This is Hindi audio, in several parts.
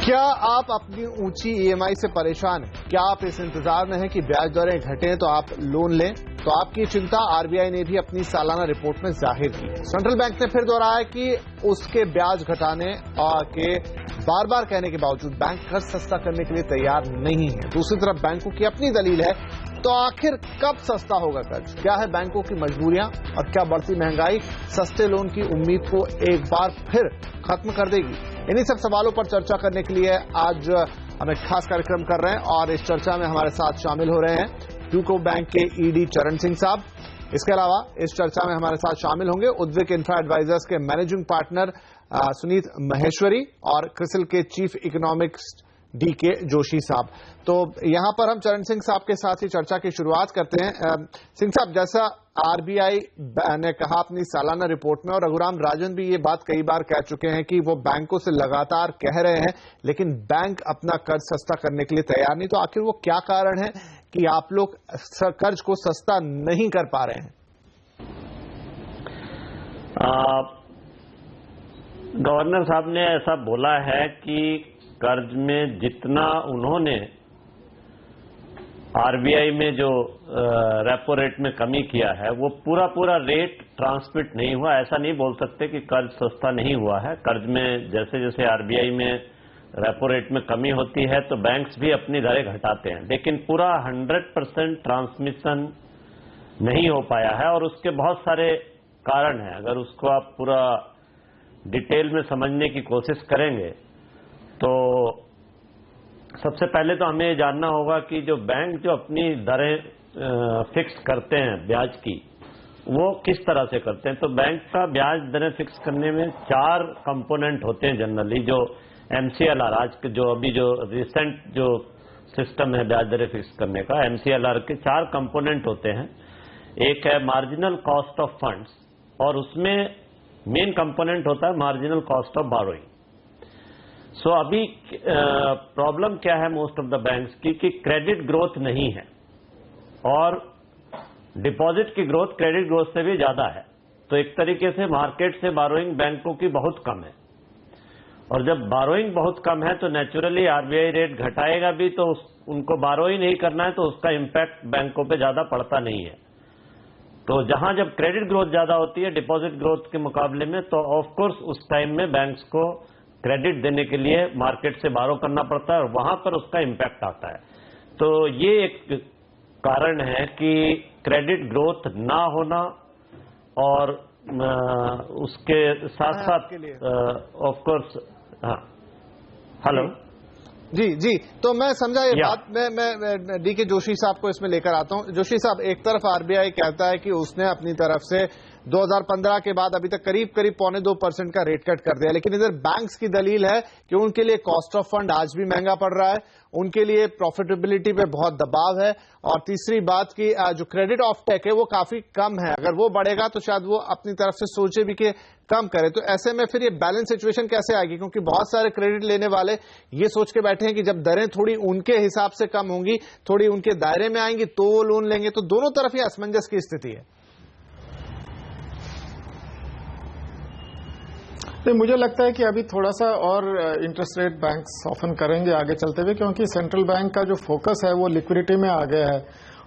क्या आप अपनी ऊंची ईएमआई से परेशान हैं? क्या आप इस इंतजार में हैं कि ब्याज दरें घटें तो आप लोन लें? तो आपकी चिंता आरबीआई ने भी अपनी सालाना रिपोर्ट में जाहिर की। सेंट्रल बैंक ने फिर दोहराया कि उसके ब्याज घटाने के बार बार कहने के बावजूद बैंक कर्ज सस्ता करने के लिए तैयार नहीं है। दूसरी तरफ बैंकों की अपनी दलील है। तो आखिर कब सस्ता होगा कर्ज? क्या है बैंकों की मजबूरियां और क्या बढ़ती महंगाई सस्ते लोन की उम्मीद को एक बार फिर खत्म कर देगी? इन्हीं सब सवालों पर चर्चा करने के लिए आज हम एक खास कार्यक्रम कर रहे हैं और इस चर्चा में हमारे साथ शामिल हो रहे हैं यूको बैंक के ईडी चरण सिंह साहब। इसके अलावा इस चर्चा में हमारे साथ शामिल होंगे उद्विक इंफ्रा एडवाइजर्स के मैनेजिंग पार्टनर सुनीत महेश्वरी और क्रिसिल के चीफ इकोनॉमिक्स डीके जोशी साहब। तो यहां पर हम चरण सिंह साहब के साथ ही चर्चा की शुरुआत करते हैं। सिंह साहब, जैसा आरबीआई ने कहा अपनी सालाना रिपोर्ट में और रघुराम राजन भी ये बात कई बार कह चुके हैं कि वो बैंकों से लगातार कह रहे हैं लेकिन बैंक अपना कर्ज सस्ता करने के लिए तैयार नहीं। तो आखिर वो क्या कारण है कि आप लोग कर्ज को सस्ता नहीं कर पा रहे हैं? गवर्नर साहब ने ऐसा बोला है कि कर्ज में जितना उन्होंने आरबीआई में जो रेपो रेट में कमी किया है वो पूरा रेट ट्रांसमिट नहीं हुआ। ऐसा नहीं बोल सकते कि कर्ज सस्ता नहीं हुआ है। कर्ज में जैसे जैसे आरबीआई में रेपो रेट में कमी होती है तो बैंक्स भी अपनी दरें घटाते हैं, लेकिन पूरा 100% ट्रांसमिशन नहीं हो पाया है और उसके बहुत सारे कारण हैं। अगर उसको आप पूरा डिटेल में समझने की कोशिश करेंगे तो सबसे पहले तो हमें जानना होगा कि जो बैंक जो अपनी दरें फिक्स करते हैं ब्याज की, वो किस तरह से करते हैं। तो बैंक का ब्याज दरें फिक्स करने में 4 कंपोनेंट होते हैं जनरली। जो एमसीएलआर, आज के जो अभी जो रिसेंट जो सिस्टम है ब्याज दरें फिक्स करने का, एमसीएलआर के 4 कंपोनेंट होते हैं। एक है मार्जिनल कॉस्ट ऑफ फंड्स और उसमें मेन कंपोनेंट होता है मार्जिनल कॉस्ट ऑफ बारोइंग। सो अभी प्रॉब्लम क्या है मोस्ट ऑफ द बैंक्स की कि क्रेडिट ग्रोथ नहीं है और डिपॉजिट की ग्रोथ क्रेडिट ग्रोथ से भी ज्यादा है। तो एक तरीके से मार्केट से बारोइंग बैंकों की बहुत कम है और जब बारोइंग बहुत कम है तो नेचुरली आरबीआई रेट घटाएगा भी तो उनको बारो ही नहीं करना है तो उसका इम्पैक्ट बैंकों पे ज्यादा पड़ता नहीं है। तो जहां जब क्रेडिट ग्रोथ ज्यादा होती है डिपॉजिट ग्रोथ के मुकाबले में तो ऑफकोर्स उस टाइम में बैंक्स को क्रेडिट देने के लिए मार्केट से बारो करना पड़ता है और वहां पर उसका इम्पैक्ट आता है। तो ये एक कारण है कि क्रेडिट ग्रोथ ना होना और उसके साथ साथ ऑफ कोर्स। हाँ, हेलो जी, तो मैं समझा ये बात। मैं डीके जोशी साहब को इसमें लेकर आता हूं। जोशी साहब, एक तरफ आरबीआई कहता है कि उसने अपनी तरफ से 2015 के बाद अभी तक करीब 2.25% का रेट कट कर दिया, लेकिन इधर बैंक्स की दलील है कि उनके लिए कॉस्ट ऑफ फंड आज भी महंगा पड़ रहा है, उनके लिए प्रॉफिटेबिलिटी पे बहुत दबाव है और तीसरी बात की जो क्रेडिट ऑफ टेक है वो काफी कम है। अगर वो बढ़ेगा तो शायद वो अपनी तरफ से सोचे भी कि कम करे। तो ऐसे में फिर ये बैलेंस सिचुएशन कैसे आएगी? क्योंकि बहुत सारे क्रेडिट लेने वाले ये सोच के बैठे हैं कि जब दरें थोड़ी उनके हिसाब से कम होंगी, थोड़ी उनके दायरे में आएंगी तो वो लोन लेंगे। तो दोनों तरफ ये असमंजस की स्थिति है। तो मुझे लगता है कि अभी थोड़ा सा और इंटरेस्ट रेट बैंक सॉफन करेंगे आगे चलते हुए, क्योंकि सेंट्रल बैंक का जो फोकस है वो लिक्विडिटी में आ गया है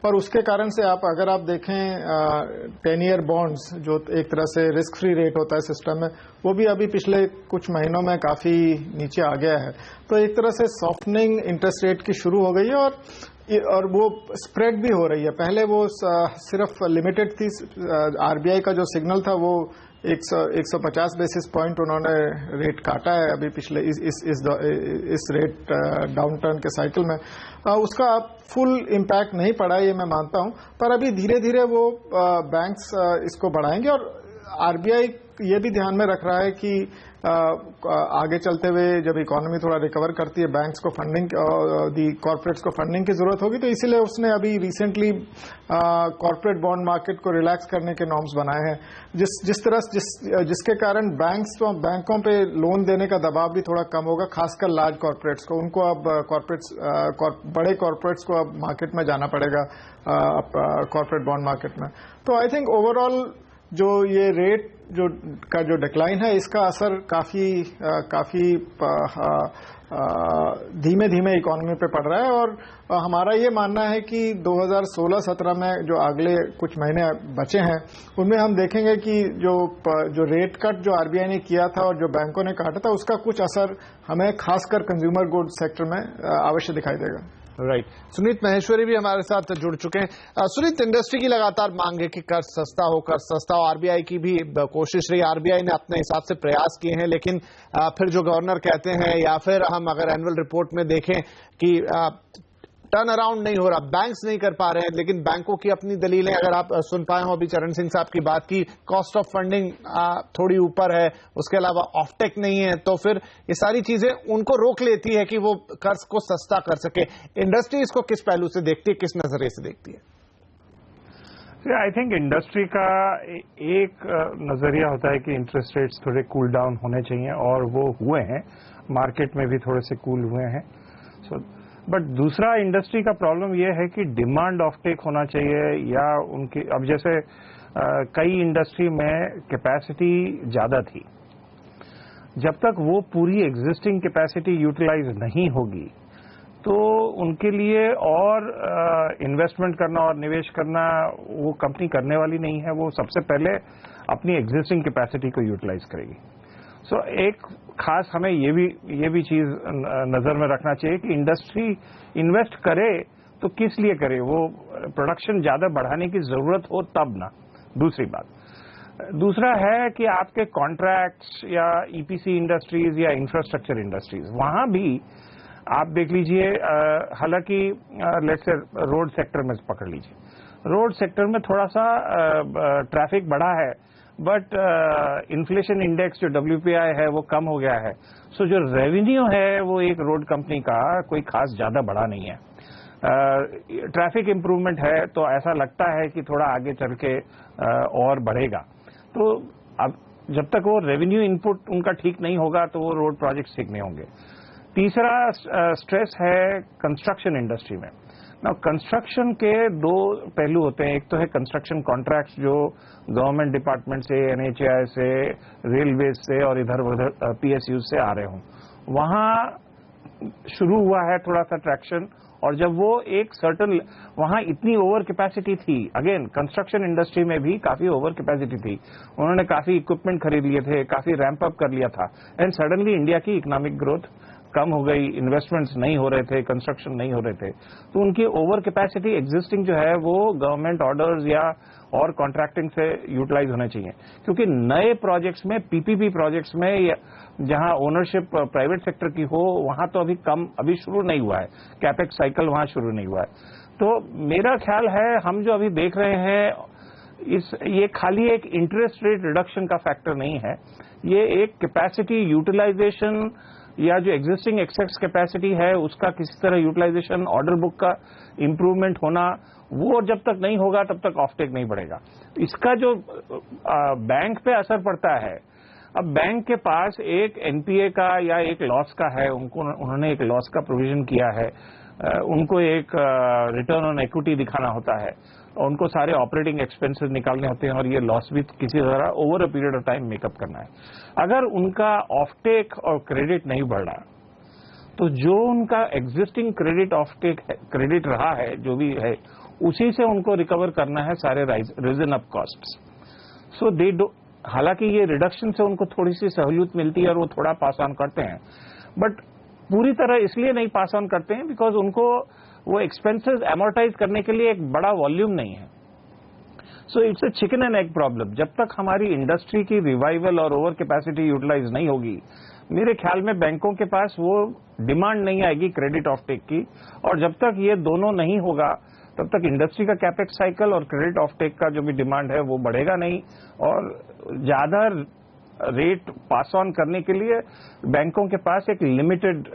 और उसके कारण से अगर आप देखें 10 ईयर बॉन्ड्स जो एक तरह से रिस्क फ्री रेट होता है सिस्टम में, वो भी अभी पिछले कुछ महीनों में काफी नीचे आ गया है। तो एक तरह से सॉफ्टनिंग इंटरेस्ट रेट की शुरू हो गई है और वो स्प्रेड भी हो रही है। पहले वो सिर्फ लिमिटेड थी। आरबीआई का जो सिग्नल था वो 150 बेसिस पॉइंट उन्होंने रेट काटा है अभी पिछले इस रेट डाउनटर्न के साइकिल में। उसका फुल इम्पैक्ट नहीं पड़ा, ये मैं मानता हूं, पर अभी धीरे धीरे वो बैंक्स इसको बढ़ाएंगे और आरबीआई ये भी ध्यान में रख रहा है कि आगे चलते हुए जब इकोनॉमी थोड़ा रिकवर करती है बैंक्स को फंडिंग, कॉर्पोरेट्स को फंडिंग की जरूरत होगी। तो इसीलिए उसने अभी रिसेंटली कॉर्पोरेट बॉन्ड मार्केट को रिलैक्स करने के नॉर्म्स बनाए हैं, जिसके कारण बैंकों पे लोन देने का दबाव भी थोड़ा कम होगा, खासकर लार्ज कॉर्पोरेट्स को। उनको अब बड़े कॉर्पोरेट्स को अब मार्केट में जाना पड़ेगा कॉर्पोरेट बॉन्ड मार्केट में। तो आई थिंक ओवरऑल जो ये रेट जो डिक्लाइन है, इसका असर काफी धीमे धीमे इकोनॉमी पे पड़ रहा है। और हमारा ये मानना है कि 2016-17 में जो अगले कुछ महीने बचे हैं उनमें हम देखेंगे कि जो रेट कट जो आरबीआई ने किया था और जो बैंकों ने काटा था, उसका कुछ असर हमें खासकर कंज्यूमर गुड सेक्टर में अवश्य दिखाई देगा। राइट। सुनीत महेश्वरी भी हमारे साथ जुड़ चुके हैं। सुनीत, इंडस्ट्री की लगातार मांग है कि कर्ज सस्ता हो, आरबीआई की भी कोशिश रही, आरबीआई ने अपने हिसाब से प्रयास किए हैं, लेकिन फिर जो गवर्नर कहते हैं या फिर हम अगर एनुअल रिपोर्ट में देखें कि टर्न अराउंड नहीं हो रहा, बैंक्स नहीं कर पा रहे हैं, लेकिन बैंकों की अपनी दलीलें अगर आप सुन पाए हो, अभी चरण सिंह साहब की बात की, कॉस्ट ऑफ फंडिंग थोड़ी ऊपर है, उसके अलावा ऑफटेक नहीं है, तो फिर ये सारी चीजें उनको रोक लेती है कि वो कर्ज को सस्ता कर सके। इंडस्ट्री इसको किस पहलू से देखती है, किस नजरिए से देखती है? आई थिंक इंडस्ट्री का एक नजरिया होता है कि इंटरेस्ट रेट्स थोड़े कूल डाउन होने चाहिए, और वो हुए हैं, मार्केट में भी थोड़े से कूल हुए हैं। बट दूसरा इंडस्ट्री का प्रॉब्लम यह है कि डिमांड ऑफटेक होना चाहिए, या उनकी अब जैसे कई इंडस्ट्री में कैपेसिटी ज्यादा थी, जब तक वो पूरी एग्जिस्टिंग कैपेसिटी यूटिलाइज नहीं होगी तो उनके लिए और इन्वेस्टमेंट करना और निवेश करना वो कंपनी करने वाली नहीं है। वो सबसे पहले अपनी एग्जिस्टिंग कैपेसिटी को यूटिलाइज करेगी। सो एक खास हमें ये भी चीज नजर में रखना चाहिए कि इंडस्ट्री इन्वेस्ट करे तो किस लिए करे, वो प्रोडक्शन ज्यादा बढ़ाने की जरूरत हो तब ना। दूसरा है कि आपके कॉन्ट्रैक्ट्स या ईपीसी इंडस्ट्रीज या इंफ्रास्ट्रक्चर इंडस्ट्रीज, वहां भी आप देख लीजिए, हालांकि लेट्स से रोड सेक्टर में पकड़ लीजिए, रोड सेक्टर में थोड़ा सा ट्रैफिक बढ़ा है, बट इन्फ्लेशन इंडेक्स जो WPI है वो कम हो गया है। सो जो रेवेन्यू है वो एक रोड कंपनी का कोई खास ज्यादा बढ़ा नहीं है। ट्रैफिक इंप्रूवमेंट है तो ऐसा लगता है कि थोड़ा आगे चल के और बढ़ेगा। तो अब जब तक वो रेवेन्यू इनपुट उनका ठीक नहीं होगा तो वो रोड प्रोजेक्ट्स ठीक नहीं होंगे। तीसरा स्ट्रेस है कंस्ट्रक्शन इंडस्ट्री में। ना कंस्ट्रक्शन के दो पहलू होते हैं, एक तो है कंस्ट्रक्शन कॉन्ट्रैक्ट्स जो गवर्नमेंट डिपार्टमेंट से, NHAI से, रेलवे से और इधर उधर PSU से आ रहे हों, वहां शुरू हुआ है थोड़ा सा ट्रैक्शन। और जब वो एक सर्टन, वहां इतनी ओवर कैपेसिटी थी, अगेन कंस्ट्रक्शन इंडस्ट्री में भी काफी ओवर कैपेसिटी थी, उन्होंने काफी इक्विपमेंट खरीद लिए थे, काफी रैंप अप कर लिया था, एंड सडनली इंडिया की इकोनॉमिक ग्रोथ कम हो गई, इन्वेस्टमेंट्स नहीं हो रहे थे, कंस्ट्रक्शन नहीं हो रहे थे, तो उनकी ओवर कैपेसिटी एग्जिस्टिंग जो है वो गवर्नमेंट ऑर्डर्स या और कॉन्ट्रैक्टिंग से यूटिलाइज होने चाहिए। क्योंकि नए प्रोजेक्ट्स में, PPP प्रोजेक्ट्स में जहां ओनरशिप प्राइवेट सेक्टर की हो, वहां तो अभी शुरू नहीं हुआ है, कैपेक्स साइकिल वहां शुरू नहीं हुआ है। तो मेरा ख्याल है हम जो अभी देख रहे हैं ये खाली एक इंटरेस्ट रेट रिडक्शन का फैक्टर नहीं है, ये एक कैपेसिटी यूटिलाइजेशन या जो एग्जिस्टिंग एक्सेस कैपेसिटी है उसका किसी तरह यूटिलाइजेशन, ऑर्डर बुक का इंप्रूवमेंट होना, वो जब तक नहीं होगा तब तक ऑफटेक नहीं बढ़ेगा। इसका जो बैंक पे असर पड़ता है, अब बैंक के पास एक NPA का या एक लॉस का है, उन्होंने एक लॉस का प्रोविजन किया है, उनको एक रिटर्न ऑन इक्विटी दिखाना होता है, उनको सारे ऑपरेटिंग एक्सपेंसेस निकालने होते हैं और ये लॉस भी किसी तरह over a period of time makeup करना है। अगर उनका ऑफटेक और क्रेडिट नहीं बढ़ रहा तो जो उनका एग्जिस्टिंग क्रेडिट ऑफटेक क्रेडिट रहा है, जो भी है, उसी से उनको रिकवर करना है सारे reason of costs. So they do, हालांकि ये रिडक्शन से उनको थोड़ी सी सहूलियत मिलती है और वो थोड़ा पास ऑन करते हैं, बट पूरी तरह इसलिए नहीं पास ऑन करते हैं बिकॉज उनको वो एक्सपेंसेस एमोर्टाइज करने के लिए एक बड़ा वॉल्यूम नहीं है। So it's a chicken and egg problem. जब तक हमारी इंडस्ट्री की रिवाइवल और ओवर कैपेसिटी यूटिलाइज नहीं होगी, मेरे ख्याल में बैंकों के पास वो डिमांड नहीं आएगी क्रेडिट ऑफटेक की, और जब तक ये दोनों नहीं होगा तब तक इंडस्ट्री का कैपेक्स साइकिल और क्रेडिट ऑफटेक का जो भी डिमांड है वो बढ़ेगा नहीं, और ज्यादा रेट पास ऑन करने के लिए बैंकों के पास एक लिमिटेड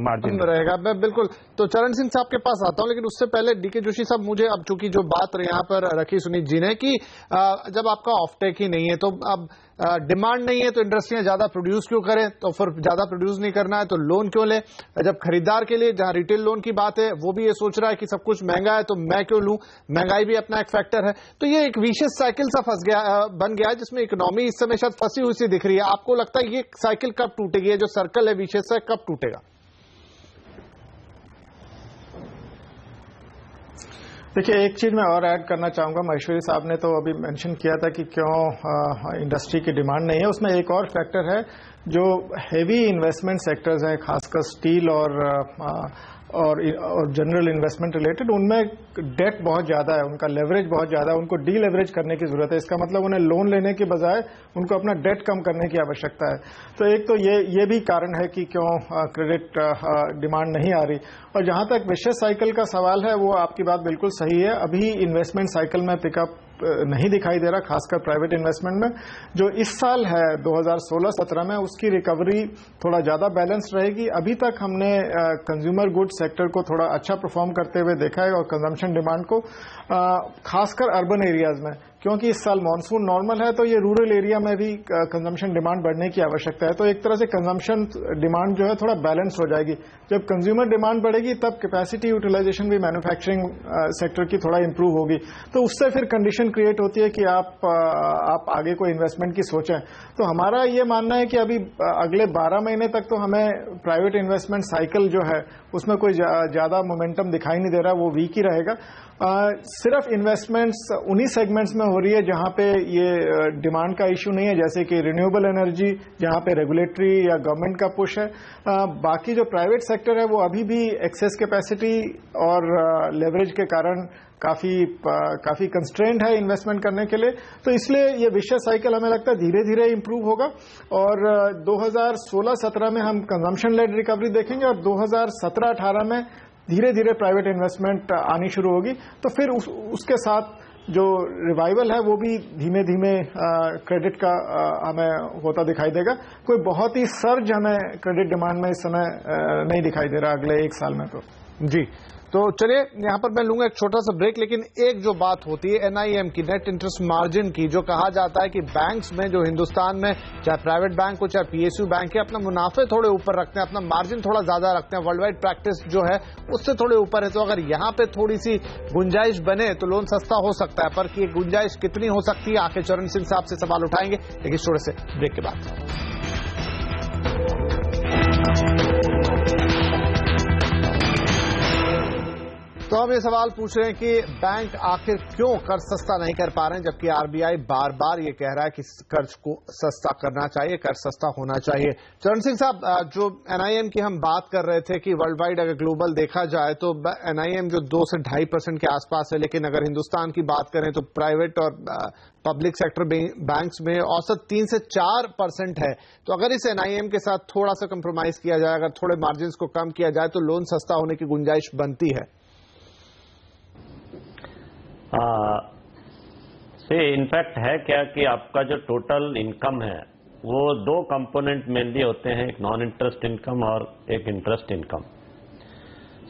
मार्जिन रहेगा। मैं बिल्कुल तो चरण सिंह साहब के पास आता हूं, लेकिन उससे पहले डीके जोशी साहब, मुझे अब चूंकि जो बात यहाँ पर रखी सुनीत जी ने कि जब आपका ऑफटेक ही नहीं है तो अब डिमांड नहीं है तो इंडस्ट्रियां ज्यादा प्रोड्यूस क्यों करें, तो फिर ज्यादा प्रोड्यूस नहीं करना है तो लोन क्यों ले। जब खरीदार के लिए जहां रिटेल लोन की बात है वो भी ये सोच रहा है कि सब कुछ महंगा है तो मैं क्यों लूं, महंगाई भी अपना एक फैक्टर है। तो ये एक विशेष साइकिल सा बन गया है जिसमें इकोनॉमी इस समय शायद फंसी हुई सी दिख रही है। आपको लगता है ये साइकिल कब टूटेगी, ये जो सर्कल है विशेष सा कब टूटेगा? देखिए, एक चीज मैं और ऐड करना चाहूंगा। महेश्वरी साहब ने तो अभी मेंशन किया था कि क्यों इंडस्ट्री की डिमांड नहीं है। उसमें एक और फैक्टर है, जो हेवी इन्वेस्टमेंट सेक्टर्स हैं, खासकर स्टील और जनरल इन्वेस्टमेंट रिलेटेड, उनमें डेट बहुत ज्यादा है, उनका लेवरेज बहुत ज्यादा है, उनको डी लेवरेज करने की जरूरत है। इसका मतलब उन्हें लोन लेने के बजाय उनको अपना डेट कम करने की आवश्यकता है। तो एक तो ये भी कारण है कि क्यों क्रेडिट डिमांड नहीं आ रही। और जहां तक विशेष साइकिल का सवाल है, वो आपकी बात बिल्कुल सही है। अभी इन्वेस्टमेंट साइकिल में पिकअप नहीं दिखाई दे रहा, खासकर प्राइवेट इन्वेस्टमेंट में। जो इस साल है 2016-17 में, उसकी रिकवरी थोड़ा ज्यादा बैलेंस्ड रहेगी। अभी तक हमने कंज्यूमर गुड्स सेक्टर को थोड़ा अच्छा परफॉर्म करते हुए देखा है, और कंजम्पशन डिमांड को खासकर अर्बन एरियाज में, क्योंकि इस साल मानसून नॉर्मल है, तो ये रूरल एरिया में भी कंजम्पशन डिमांड बढ़ने की आवश्यकता है। तो एक तरह से कंजम्पशन डिमांड जो है थोड़ा बैलेंस हो जाएगी। जब कंज्यूमर डिमांड बढ़ेगी तब कैपेसिटी यूटिलाइजेशन भी मैन्युफैक्चरिंग सेक्टर की थोड़ा इंप्रूव होगी। तो उससे फिर कंडीशन क्रिएट होती है कि आप आगे कोई इन्वेस्टमेंट की सोचें। तो हमारा ये मानना है कि अभी अगले 12 महीने तक तो हमें प्राइवेट इन्वेस्टमेंट साइकिल जो है उसमें कोई ज्यादा मोमेंटम दिखाई नहीं दे रहा, वो वीक ही रहेगा। सिर्फ इन्वेस्टमेंट्स उन्हीं सेगमेंट्स में हो रही है जहां पे ये डिमांड का इश्यू नहीं है, जैसे कि रिन्यूएबल एनर्जी, जहां पे रेगुलेटरी या गवर्नमेंट का पुश है। बाकी जो प्राइवेट सेक्टर है वो अभी भी एक्सेस कैपेसिटी और लेवरेज के कारण काफी कंस्ट्रेंट है इन्वेस्टमेंट करने के लिए। तो इसलिए ये विशेष साइकिल हमें लगता है धीरे धीरे इंप्रूव होगा, और 2016-17 में हम कंजम्पशन लेड रिकवरी देखेंगे, और 2017-18 में धीरे धीरे प्राइवेट इन्वेस्टमेंट आनी शुरू होगी। तो फिर उसके साथ जो रिवाइवल है वो भी धीमे धीमे क्रेडिट का हमें होता दिखाई देगा। कोई बहुत ही सर्ज हमें क्रेडिट डिमांड में इस समय नहीं दिखाई दे रहा अगले एक साल में। तो जी, तो चलिए यहां पर मैं लूंगा एक छोटा सा ब्रेक, लेकिन एक जो बात होती है NIM की, नेट इंटरेस्ट मार्जिन की, जो कहा जाता है कि बैंक्स में जो हिंदुस्तान में चाहे प्राइवेट बैंक हो चाहे PSU बैंक है, अपना मुनाफे थोड़े ऊपर रखते हैं, अपना मार्जिन थोड़ा ज्यादा रखते हैं, वर्ल्ड वाइड प्रैक्टिस जो है उससे थोड़े ऊपर है। तो अगर यहां पे थोड़ी सी गुंजाइश बने तो लोन सस्ता हो सकता है, पर कि गुंजाइश कितनी हो सकती है, आखिर चरण सिंह साहब से सवाल उठाएंगे, लेकिन थोड़े से ब्रेक के बाद। तो हम ये सवाल पूछ रहे हैं कि बैंक आखिर क्यों कर्ज सस्ता नहीं कर पा रहे हैं, जबकि RBI बार बार ये कह रहा है कि कर्ज को सस्ता करना चाहिए, कर्ज सस्ता होना चाहिए। चरण सिंह साहब, जो NIM की हम बात कर रहे थे कि वर्ल्ड वाइड अगर ग्लोबल देखा जाए तो NIM जो 2 से 2.5% के आसपास है, लेकिन अगर हिंदुस्तान की बात करें तो प्राइवेट और पब्लिक सेक्टर बैंक्स में औसत 3 से 4% है। तो अगर इस NIM के साथ थोड़ा सा कंप्रोमाइज किया जाए, अगर थोड़े मार्जिन को कम किया जाए, तो लोन सस्ता होने की गुंजाइश बनती है। से इनफैक्ट है क्या कि आपका जो टोटल इनकम है वो 2 कंपोनेंट मेनली होते हैं, एक नॉन इंटरेस्ट इनकम और एक इंटरेस्ट इनकम।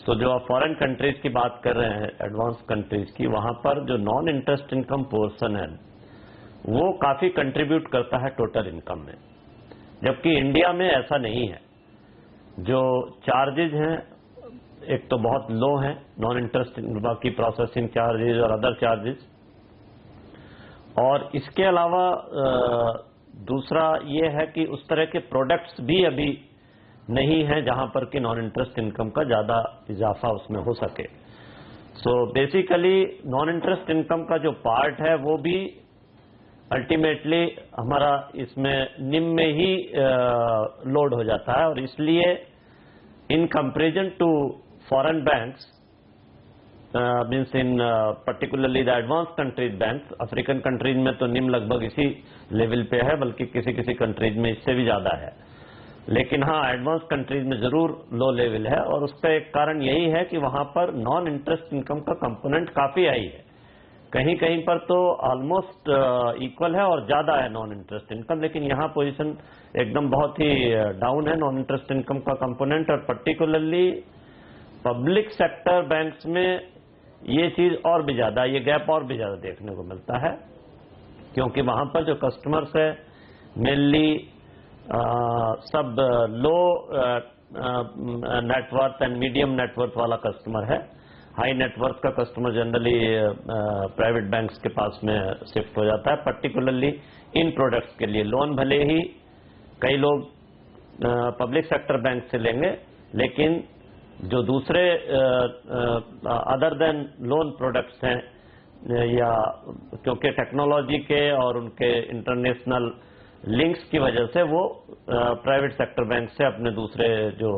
तो जो आप फॉरेन कंट्रीज की बात कर रहे हैं, एडवांस कंट्रीज की, वहां पर जो नॉन इंटरेस्ट इनकम पोर्शन है वो काफी कंट्रीब्यूट करता है टोटल इनकम में, जबकि इंडिया में ऐसा नहीं है। जो चार्जेज हैं एक तो बहुत लो है, नॉन इंटरेस्ट, बाकी प्रोसेसिंग चार्जेस और अदर चार्जेस, और इसके अलावा दूसरा ये है कि उस तरह के प्रोडक्ट्स भी अभी नहीं है जहां पर कि नॉन इंटरेस्ट इनकम का ज्यादा इजाफा उसमें हो सके। So basically non interest income का जो पार्ट है वो भी अल्टीमेटली हमारा इसमें निम में ही लोड हो जाता है, और इसलिए in comparison to foreign banks, means in particularly the advanced countries banks, African countries में तो निम लगभग इसी लेवल पे है, बल्कि किसी किसी कंट्रीज में इससे भी ज्यादा है, लेकिन हाँ एडवांस कंट्रीज में जरूर लो लेवल है। और उसका एक कारण यही है कि वहां पर नॉन इंटरेस्ट इनकम का कंपोनेंट काफी हाई है, कहीं कहीं पर तो ऑलमोस्ट इक्वल है और ज्यादा है नॉन इंटरेस्ट इनकम, लेकिन यहाँ पोजीशन एकदम बहुत ही डाउन है नॉन इंटरेस्ट इनकम का कंपोनेंट, और पर्टिकुलरली पब्लिक सेक्टर बैंक्स में ये चीज और भी ज्यादा, ये गैप और भी ज्यादा देखने को मिलता है, क्योंकि वहां पर जो कस्टमर्स है मेनली सब लो नेटवर्थ एंड मीडियम नेटवर्थ वाला कस्टमर है। हाई नेटवर्थ का कस्टमर जनरली प्राइवेट बैंक्स के पास में शिफ्ट हो जाता है, पर्टिकुलरली इन प्रोडक्ट्स के लिए। लोन भले ही कई लोग पब्लिक सेक्टर बैंक से लेंगे, लेकिन जो दूसरे अदर देन लोन प्रोडक्ट्स हैं, या क्योंकि टेक्नोलॉजी के और उनके इंटरनेशनल लिंक्स की वजह से वो प्राइवेट सेक्टर बैंक से अपने दूसरे जो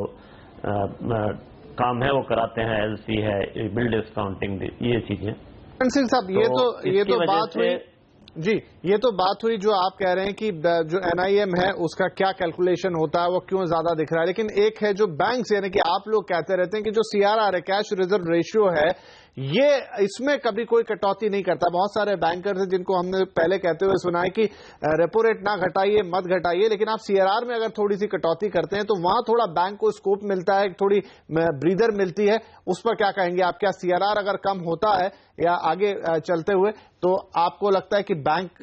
काम है वो कराते हैं, एलसी है, बिल डिस्काउंटिंग, ये चीजें। सिंह साहब, ये तो बात हुई जी, ये तो बात हुई जो आप कह रहे हैं कि जो एनआईएम है उसका क्या कैलकुलेशन होता है, वो क्यों ज्यादा दिख रहा है। लेकिन एक है जो बैंक्स, यानी कि आप लोग कहते रहते हैं कि जो सीआरआर है, कैश रिजर्व रेशियो है, ये इसमें कभी कोई कटौती नहीं करता। बहुत सारे बैंकर्स हैं जिनको हमने पहले कहते हुए सुना है कि रेपो रेट ना घटाइए, मत घटाइए, लेकिन आप सीआरआर में अगर थोड़ी सी कटौती करते हैं तो वहां थोड़ा बैंक को स्कोप मिलता है, थोड़ी ब्रीदर मिलती है। उस पर क्या कहेंगे आप? क्या सीआरआर अगर कम होता है या आगे चलते हुए तो आपको लगता है कि बैंक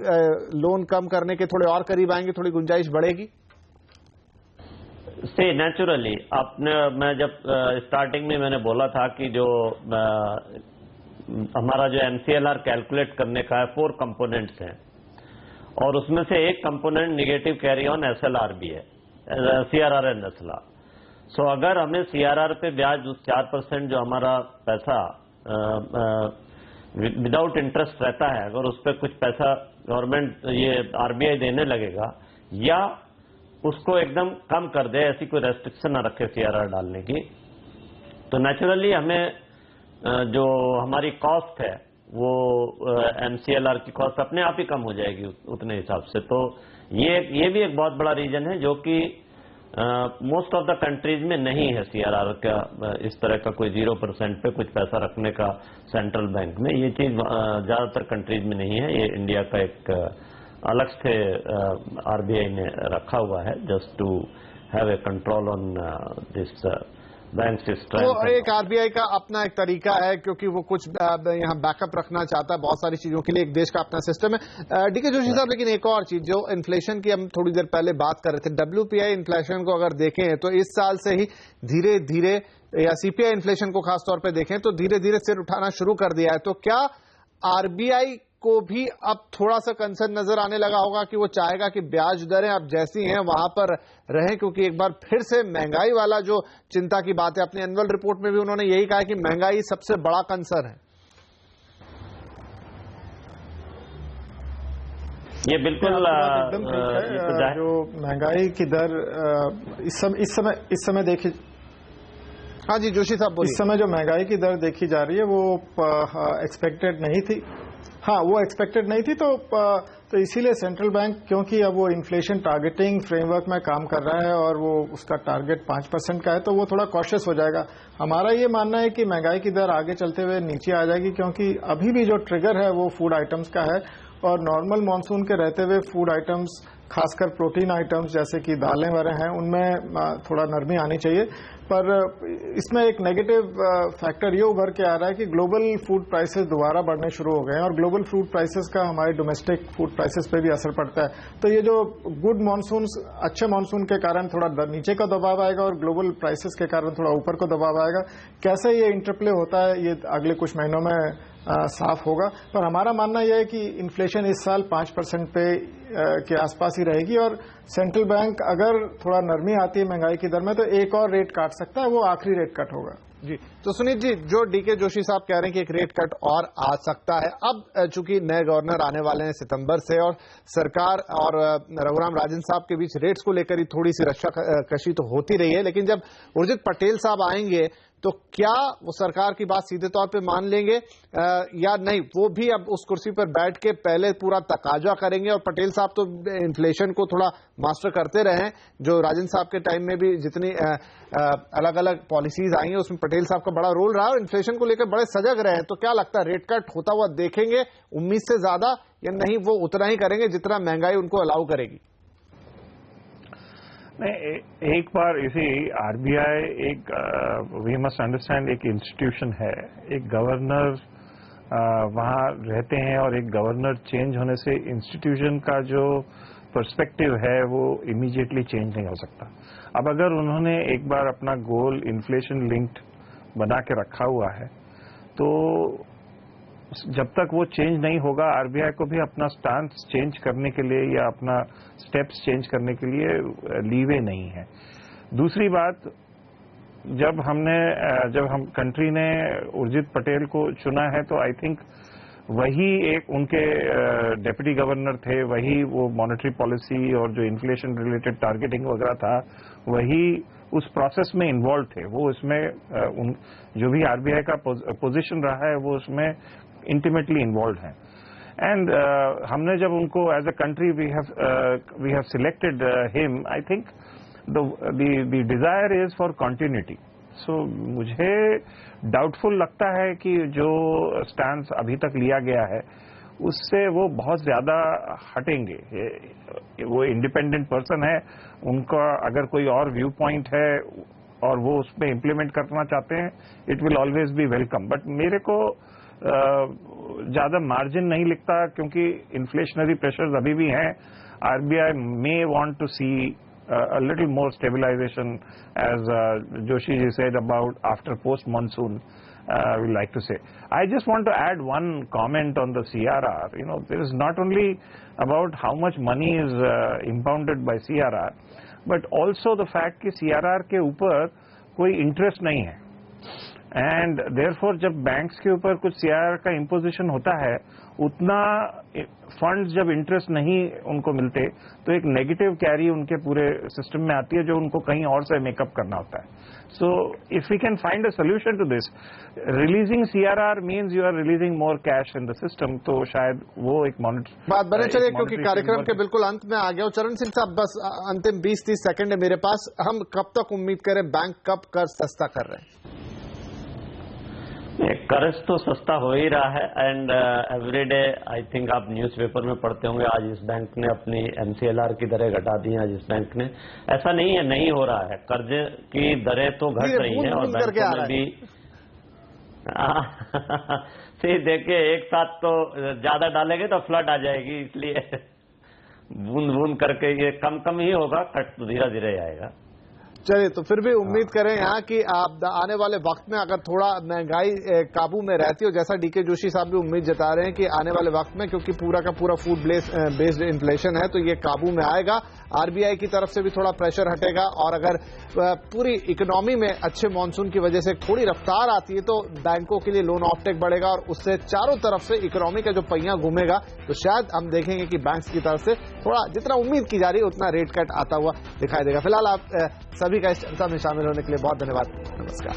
लोन कम करने के थोड़े और करीब आएंगे, थोड़ी गुंजाइश बढ़ेगी? से नेचुरली आपने, मैं जब स्टार्टिंग में मैंने बोला था कि जो हमारा जो एमसीएलआर कैलकुलेट करने का है 4 कंपोनेंट्स हैं, और उसमें से एक component negative carry on SLR भी है, सीआरआर एंड एसएलआर। सो अगर हमें सीआरआर पे ब्याज 4% जो हमारा पैसा विदाउट इंटरेस्ट रहता है, अगर उस पर कुछ पैसा गवर्नमेंट ये आरबीआई देने लगेगा या उसको एकदम कम कर दे, ऐसी कोई रेस्ट्रिक्शन ना रखे सीआरआर डालने की, तो नेचुरली हमें जो हमारी कॉस्ट है वो एमसीएलआर की कॉस्ट अपने आप ही कम हो जाएगी उतने हिसाब से। तो ये भी एक बहुत बड़ा रीजन है जो कि मोस्ट ऑफ द कंट्रीज में नहीं है सीआरआर का, इस तरह का कोई 0% पे कुछ पैसा रखने का सेंट्रल बैंक में। ये चीज ज्यादातर कंट्रीज में नहीं है, ये इंडिया का एक अलग से आरबीआई ने रखा हुआ है, just to have a control on this bank system. तो एक आरबीआई का अपना एक तरीका है, क्योंकि वो कुछ यहाँ बैकअप रखना चाहता है बहुत सारी चीजों के लिए, एक देश का अपना सिस्टम है। डीके जोशी साहब, लेकिन एक और चीज, जो इन्फ्लेशन की हम थोड़ी देर पहले बात कर रहे थे, डब्ल्यूपीआई इन्फ्लेशन को अगर देखें तो इस साल से ही धीरे धीरे, या सीपीआई इन्फ्लेशन को खासतौर पर देखें तो धीरे धीरे सिर उठाना शुरू कर दिया है। तो क्या आरबीआई को भी अब थोड़ा सा कंसर्न नजर आने लगा होगा कि वो चाहेगा कि ब्याज दरें अब जैसी हैं वहां पर रहें, क्योंकि एक बार फिर से महंगाई वाला जो चिंता की बात है, अपनी एनुअल रिपोर्ट में भी उन्होंने यही कहा कि महंगाई सबसे बड़ा कंसर्न है। ये बिल्कुल एकदम ठीक है। जो महंगाई की दर इस समय देखिए, हाँ जी जोशी साहब बोलिए। इस समय जो महंगाई की दर देखी जा रही है वो एक्सपेक्टेड नहीं थी। हाँ, वो एक्सपेक्टेड नहीं थी, तो इसीलिए सेंट्रल बैंक, क्योंकि अब वो इन्फ्लेशन टारगेटिंग फ्रेमवर्क में काम कर रहा है और वो उसका टारगेट 5% का है, तो वो थोड़ा कॉशियस हो जाएगा। हमारा ये मानना है कि महंगाई की दर आगे चलते हुए नीचे आ जाएगी, क्योंकि अभी भी जो ट्रिगर है वो फूड आइटम्स का है, और नॉर्मल मानसून के रहते हुए फूड आइटम्स, खासकर प्रोटीन आइटम्स जैसे कि दालें वगैरह हैं, उनमें थोड़ा नरमी आनी चाहिए। पर इसमें एक नेगेटिव फैक्टर ये उभर के आ रहा है कि ग्लोबल फूड प्राइसेस दोबारा बढ़ने शुरू हो गए हैं, और ग्लोबल फूड प्राइसेस का हमारे डोमेस्टिक फूड प्राइसेस पे भी असर पड़ता है। तो ये जो गुड मानसून, अच्छे मानसून के कारण थोड़ा नीचे का दबाव आएगा और ग्लोबल प्राइसेस के कारण थोड़ा ऊपर को दबाव आएगा। कैसे ये इंटरप्ले होता है ये अगले कुछ महीनों में साफ होगा। पर हमारा मानना यह है कि इन्फ्लेशन इस साल 5% पे के आसपास ही रहेगी, और सेंट्रल बैंक अगर थोड़ा नरमी आती है महंगाई की दर में तो एक और रेट काट सकता है, वो आखिरी रेट कट होगा। जी, तो सुनीत जी, जो डीके जोशी साहब कह रहे हैं कि एक रेट कट और आ सकता है, अब चूंकि नए गवर्नर आने वाले हैं सितंबर से, और सरकार और रघुराम राजन साहब के बीच रेट्स को लेकर ही थोड़ी सी रस्साकशी तो होती रही है, लेकिन जब उर्जित पटेल साहब आएंगे तो क्या वो सरकार की बात सीधे तौर पे मान लेंगे या नहीं? वो भी अब उस कुर्सी पर बैठ के पहले पूरा तकाजा करेंगे। और पटेल साहब तो इन्फ्लेशन को थोड़ा मास्टर करते रहे हैं, जो राजन साहब के टाइम में भी जितनी अलग अलग पॉलिसीज आई हैं उसमें पटेल साहब का बड़ा रोल रहा है और इन्फ्लेशन को लेकर बड़े सजग रहे हैं। तो क्या लगता है, रेट कट होता हुआ देखेंगे उम्मीद से ज्यादा, या नहीं वो उतना ही करेंगे जितना महंगाई उनको अलाउ करेगी? नहीं, एक बार इसी आरबीआई एक वी मस्ट अंडरस्टैंड एक इंस्टीट्यूशन है, एक गवर्नर वहां रहते हैं और एक गवर्नर चेंज होने से इंस्टीट्यूशन का जो पर्सपेक्टिव है वो इमीडिएटली चेंज नहीं हो सकता। अब अगर उन्होंने एक बार अपना गोल इन्फ्लेशन लिंक्ड बना के रखा हुआ है तो जब तक वो चेंज नहीं होगा आरबीआई को भी अपना स्टांस चेंज करने के लिए या अपना स्टेप्स चेंज करने के लिए लीवे नहीं है। दूसरी बात, जब हम कंट्री ने उर्जित पटेल को चुना है तो आई थिंक वही एक उनके डेप्यूटी गवर्नर थे, वही वो मॉनेटरी पॉलिसी और जो इन्फ्लेशन रिलेटेड टारगेटिंग वगैरह था वही उस प्रोसेस में इन्वॉल्व थे। वो उसमें जो भी आरबीआई का पोजीशन रहा है वो उसमें इंटीमेटली इन्वॉल्व है। एंड हमने जब उनको as a country we have selected him, I think the desire is for continuity. So मुझे डाउटफुल लगता है कि जो स्टैंड अभी तक लिया गया है उससे वो बहुत ज्यादा हटेंगे। वो इंडिपेंडेंट पर्सन है, उनका अगर कोई और व्यू पॉइंट है और वो उसमें इम्प्लीमेंट करना चाहते हैं, it will always be welcome. But मेरे को ज्यादा मार्जिन नहीं लिखता क्योंकि इन्फ्लेशनरी प्रेशर्स अभी भी हैं। RBI may want to see a little more stabilization, as Joshi ji said about after post monsoon. We like to say. I just want to add one comment on the CRR. You know, there is not only about how much money is impounded by CRR, but also the fact कि CRR के ऊपर कोई इंटरेस्ट नहीं है। एंड देयरफॉर जब बैंक्स के ऊपर कुछ CRR का इम्पोजिशन होता है, उतना फंड्स जब इंटरेस्ट नहीं उनको मिलते तो एक नेगेटिव कैरी उनके पूरे सिस्टम में आती है जो उनको कहीं और से मेकअप करना होता है। So if we can find a solution to this, releasing CRR means you are releasing more cash in the system, तो शायद वो एक मॉनिटर बात बने चलिए क्योंकि कार्यक्रम के बिल्कुल अंत में आ गया। चरण सिंह साहब, बस अंतिम 20-30 सेकंड है मेरे पास। हम कब तक उम्मीद करें, बैंक कब कर्ज सस्ता कर रहे हैं? कर्ज तो सस्ता हो ही रहा है एंड एवरीडे आई थिंक आप न्यूज़पेपर में पढ़ते होंगे, आज इस बैंक ने अपनी MCLR की दरें घटा दी हैं, आज इस बैंक ने। ऐसा नहीं है नहीं हो रहा है, कर्ज की दरें तो घट रही हैं और बैंकों में भी सही देखिए एक साथ तो ज्यादा डालेंगे तो फ्लड आ जाएगी, इसलिए बूंद बूंद करके ये कम कम ही होगा, कट तो धीरे धीरे आएगा। चलिए, तो फिर भी उम्मीद करें यहाँ की आप आने वाले वक्त में अगर थोड़ा महंगाई काबू में रहती हो, जैसा डीके जोशी साहब भी उम्मीद जता रहे हैं कि आने वाले वक्त में, क्योंकि पूरा का पूरा फूड बेस्ड इन्फ्लेशन है, तो ये काबू में आएगा। आरबीआई की तरफ से भी थोड़ा प्रेशर हटेगा और अगर पूरी इकोनॉमी में अच्छे मानसून की वजह से थोड़ी रफ्तार आती है तो बैंकों के लिए लोन ऑफटेक बढ़ेगा और उससे चारों तरफ से इकोनॉमी का जो पहिया घूमेगा तो शायद हम देखेंगे कि बैंक्स की तरफ से थोड़ा जितना उम्मीद की जा रही है उतना रेट कट आता हुआ दिखाई देगा। फिलहाल आप सभी का इस चर्चा में शामिल होने के लिए बहुत धन्यवाद। नमस्कार।